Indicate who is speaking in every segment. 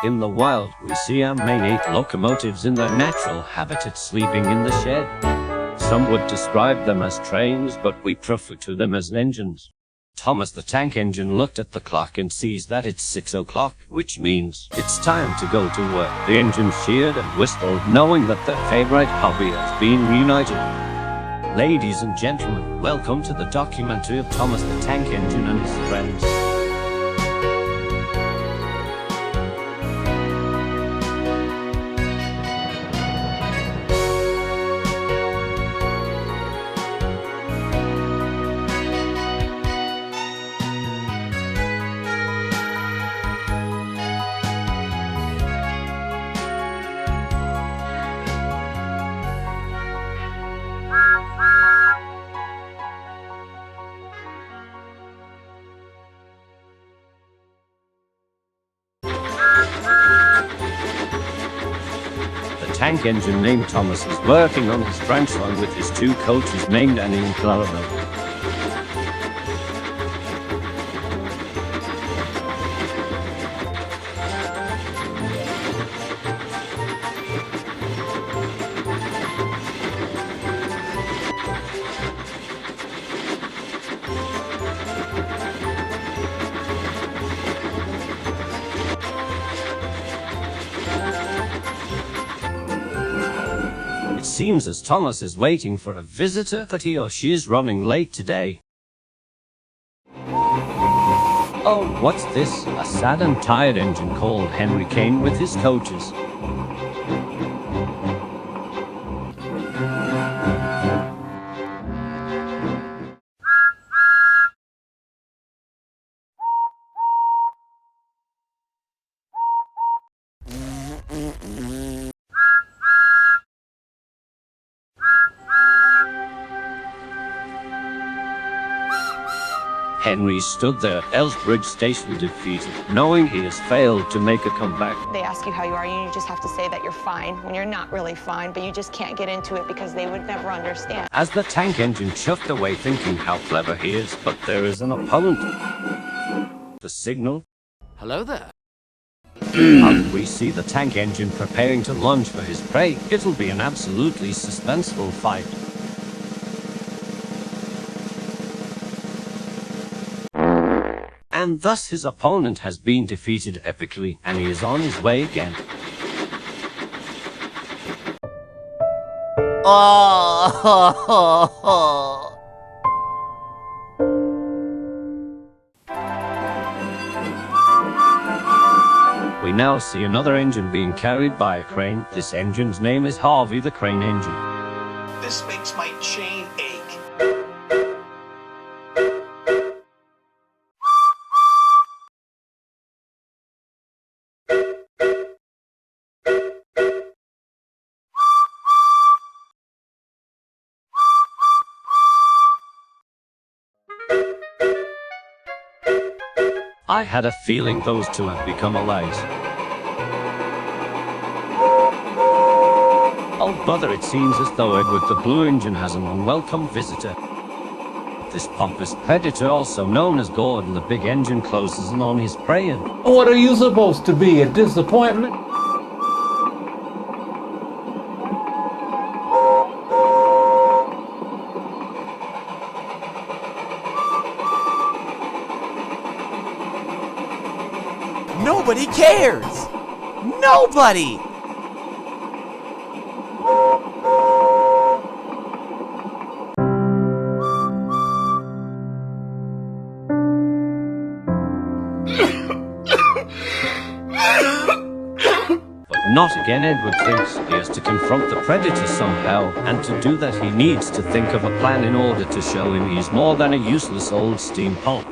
Speaker 1: In the wild, we see our main 8 locomotives in their natural habitat sleeping in the shed. Some would describe them as trains, but we prefer to them as engines. Thomas the Tank Engine looked at the clock and sees that it's 6 o'clock, which means it's time to go to work. The engine cheered and whistled, knowing that their favorite hobby has been reunited. Ladies and gentlemen, welcome to the documentary of Thomas the Tank Engine and his friends. The tank engine named Thomas is working on his branch line with his 2 coaches named Annie and Clarabelle. It seems as Thomas is waiting for a visitor that he or she is running late today. Oh, what's this? A sad and tired engine called Henry came with his coaches. Henry stood there at Elsbridge Station defeated, knowing he has failed to make a comeback.
Speaker 2: They ask you how you are, and you just have to say that you're fine when you're not really fine, but you just can't get into it because they would never understand.
Speaker 1: As the tank engine chuffed away thinking how clever he is, but there is an opponent. The signal.
Speaker 3: Hello there.
Speaker 1: And we see the tank engine preparing to lunge for his prey. It'll be an absolutely suspenseful fight. And thus his opponent has been defeated epically, and he is on his way again. We now see another engine being carried by a crane. This engine's name is Harvey the Crane Engine.
Speaker 4: This makes my chain ache.
Speaker 1: I had a feeling those 2 have become allies. Oh brother, it seems as though Edward the Blue Engine has an unwelcome visitor. This pompous predator, also known as Gordon the Big Engine, closes in on his prey and...
Speaker 5: What are you supposed to be, a disappointment?
Speaker 3: Nobody cares! Nobody!
Speaker 1: But not again. Edward thinks he has to confront the predator somehow, and to do that he needs to think of a plan in order to show him he's more than a useless old steam pump.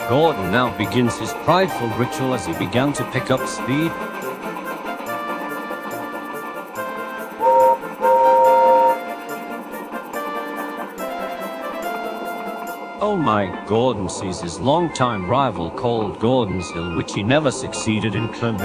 Speaker 1: Gordon now begins his prideful ritual as he began to pick up speed. Oh my, Gordon sees his longtime rival called Gordon's Hill, which he never succeeded in climbing.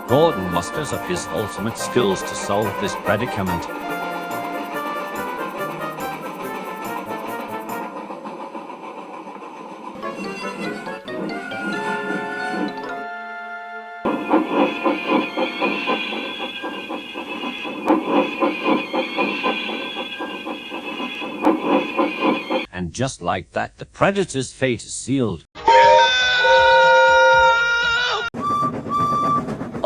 Speaker 1: Gordon musters up his ultimate skills to solve this predicament. just like that, the predator's fate is sealed.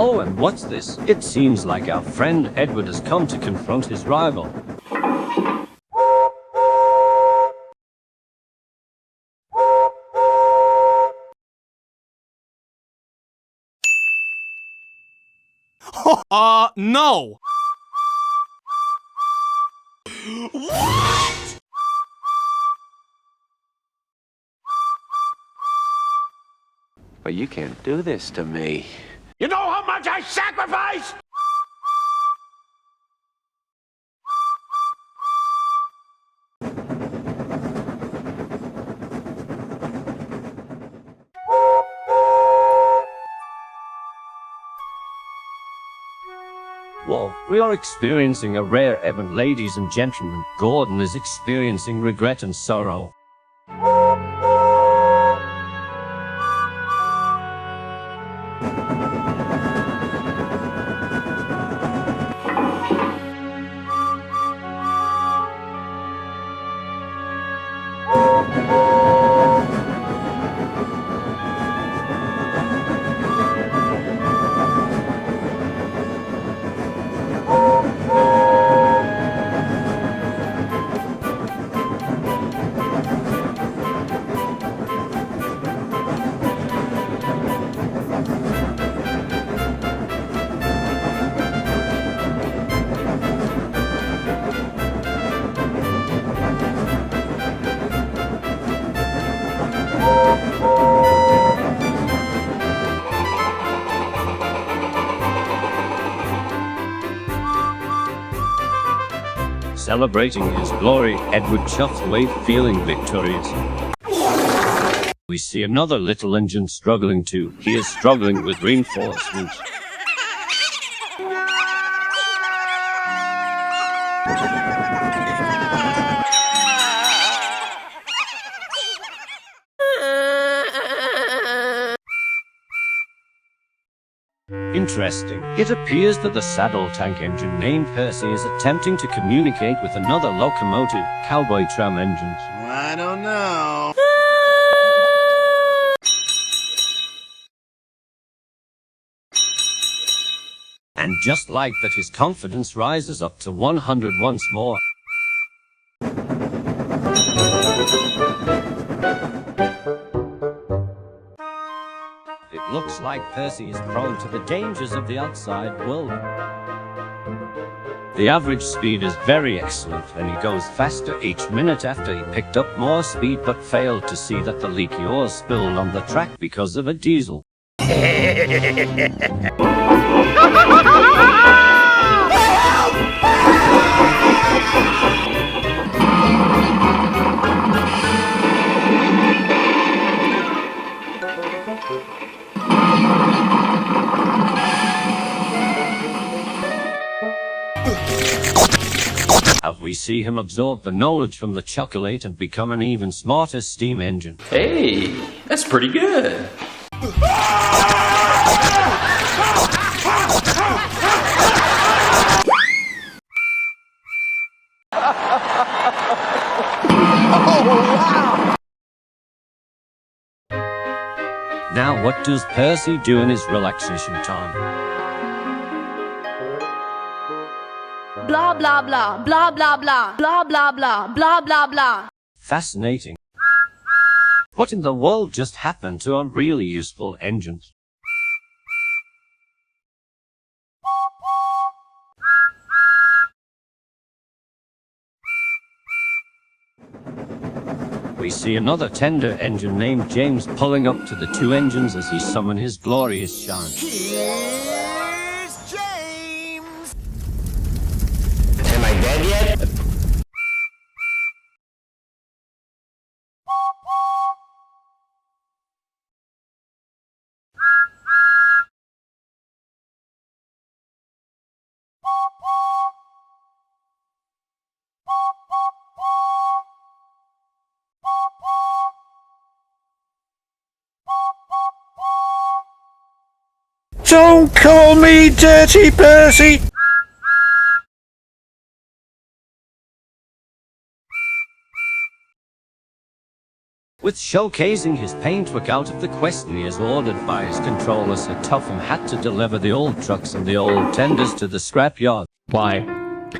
Speaker 1: Oh, and what's this? It seems like our friend Edward has come to confront his rival.
Speaker 3: No!
Speaker 6: But you can't do this to me.
Speaker 4: You know how much I sacrificed?
Speaker 1: Whoa, we are experiencing a rare event, ladies and gentlemen. Gordon is experiencing regret and sorrow. Celebrating his glory, Edward chuffs away, feeling victorious. We see another little engine struggling too. He is struggling with reinforcements. Interesting. It appears that the saddle tank engine named Percy is attempting to communicate with another locomotive, cowboy tram engines.
Speaker 3: I don't know.
Speaker 1: And just like that, his confidence rises up to 100 once more. It looks like Percy is prone to the dangers of the outside world. The average speed is very excellent, and he goes faster each minute after he picked up more speed but failed to see that the leaky oil spilled on the track because of a diesel. We see him absorb the knowledge from the chocolate and become an even smarter steam engine.
Speaker 7: Hey, that's pretty good.
Speaker 1: Now what does Percy do in his relaxation time?
Speaker 8: Blah blah blah blah blah blah blah blah blah blah blah blah.
Speaker 1: Fascinating. What in the world just happened to our really useful engines? We see another tender engine named James pulling up to the two engines as he summons his glorious shine.
Speaker 3: Here's James!
Speaker 6: Am I dead yet?
Speaker 9: Don't call me Dirty Percy!
Speaker 1: With showcasing his paintwork out of the question, he is ordered by his controller, so Topham had to deliver the old trucks and the old tenders to the scrapyard.
Speaker 10: Why?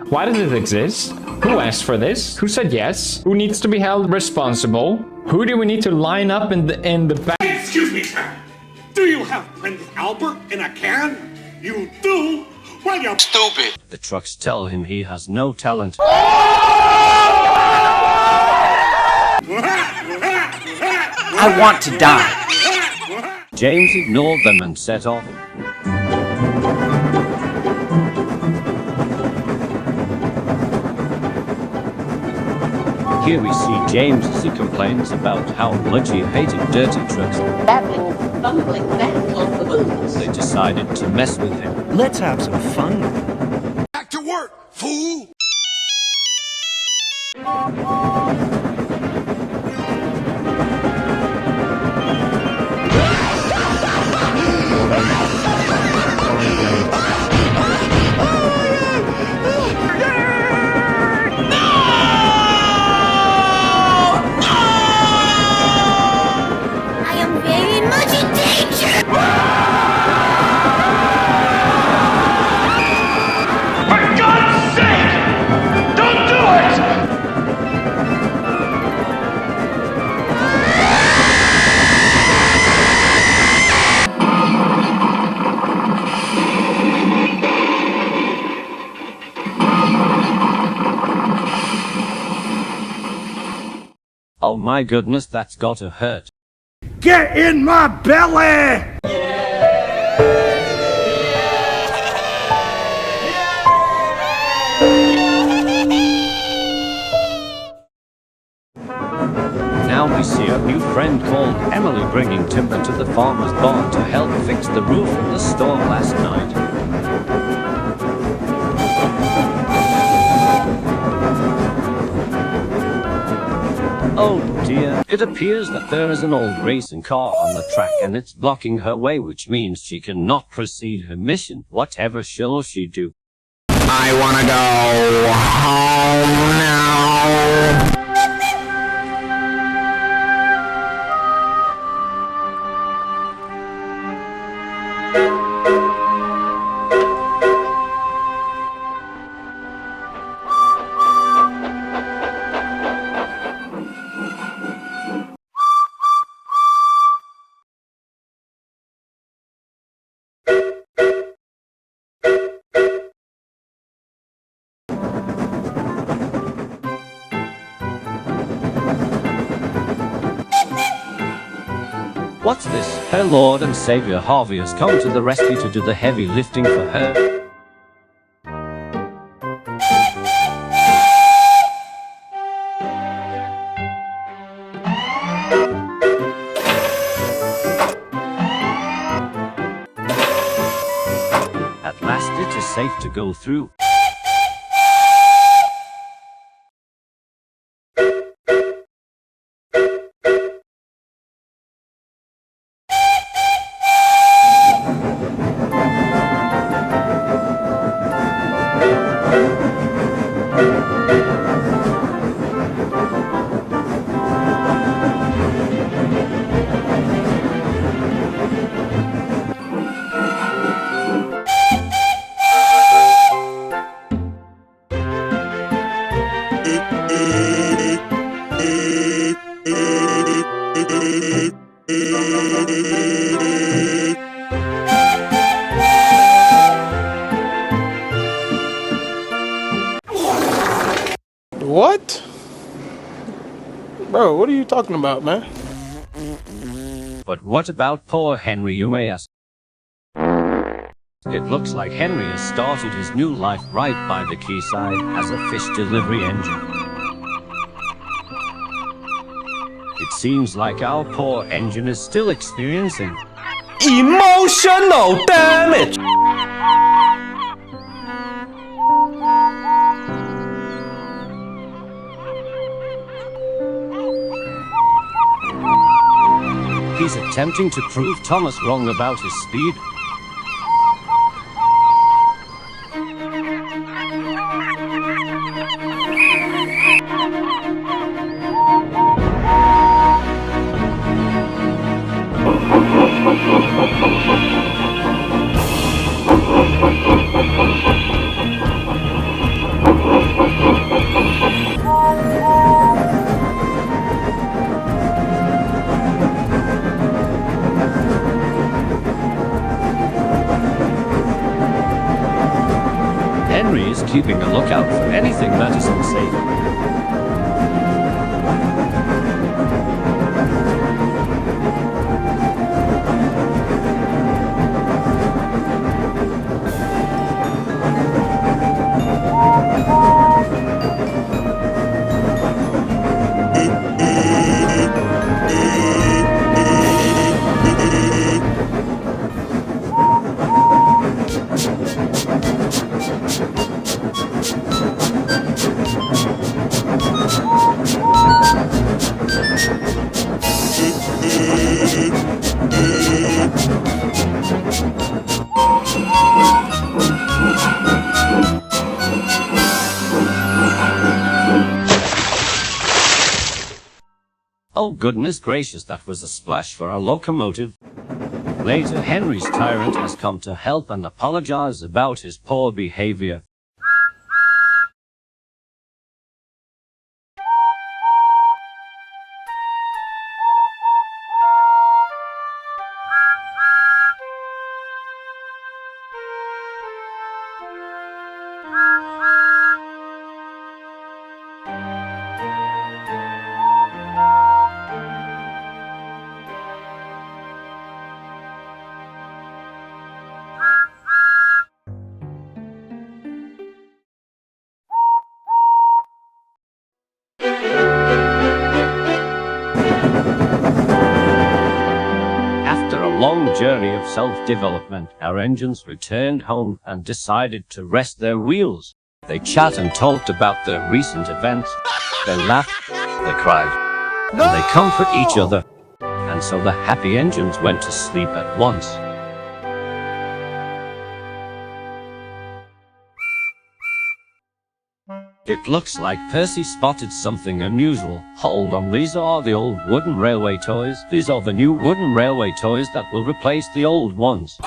Speaker 10: Why does it exist? Who asked for this? Who said yes? Who needs to be held responsible? Who do we need to line up in the back?
Speaker 4: Excuse me, sir. Do you have Prince Albert in a can? You do? Well, you're stupid.
Speaker 1: The trucks tell him he has no talent.
Speaker 11: I want to die.
Speaker 1: James ignored them and set off. Here we see James as he complains about how much he hated dirty trucks.
Speaker 12: Babbling, bumbling back on the booze.
Speaker 1: They decided to mess with him.
Speaker 9: Let's have some fun.
Speaker 3: Back to work, fool!
Speaker 1: Oh my goodness, that's gotta hurt.
Speaker 9: Get in my belly!
Speaker 1: Now we see a new friend called Emily bringing timber to the farmer's barn to help fix the roof of the storm last night. Oh dear, it appears that there is an old racing car on the track and it's blocking her way, which means she cannot proceed her mission. Whatever shall she do?
Speaker 9: I wanna go home now.
Speaker 1: What's this? Her Lord and Savior Harvey has come to the rescue to do the heavy lifting for her. At last it is safe to go through.
Speaker 13: What? Bro, what are you talking about, man?
Speaker 1: But what about poor Henry, you may ask? It looks like Henry has started his new life right by the quayside as a fish delivery engine. It seems like our poor engine is still experiencing
Speaker 9: emotional damage.
Speaker 1: He's attempting to prove Thomas wrong about his speed. keeping a lookout for anything that is unsafe. Oh goodness gracious, that was a splash for our locomotive. Later, Henry's tyrant has come to help and apologize about his poor behavior. After a long journey of self-development, our engines returned home and decided to rest their wheels. They chat and talked about their recent events. They laughed, they cried, and they comfort each other. And so the happy engines went to sleep at once. It looks like Percy spotted something unusual. Hold on, these are the old wooden railway toys. These are the new wooden railway toys that will replace the old ones.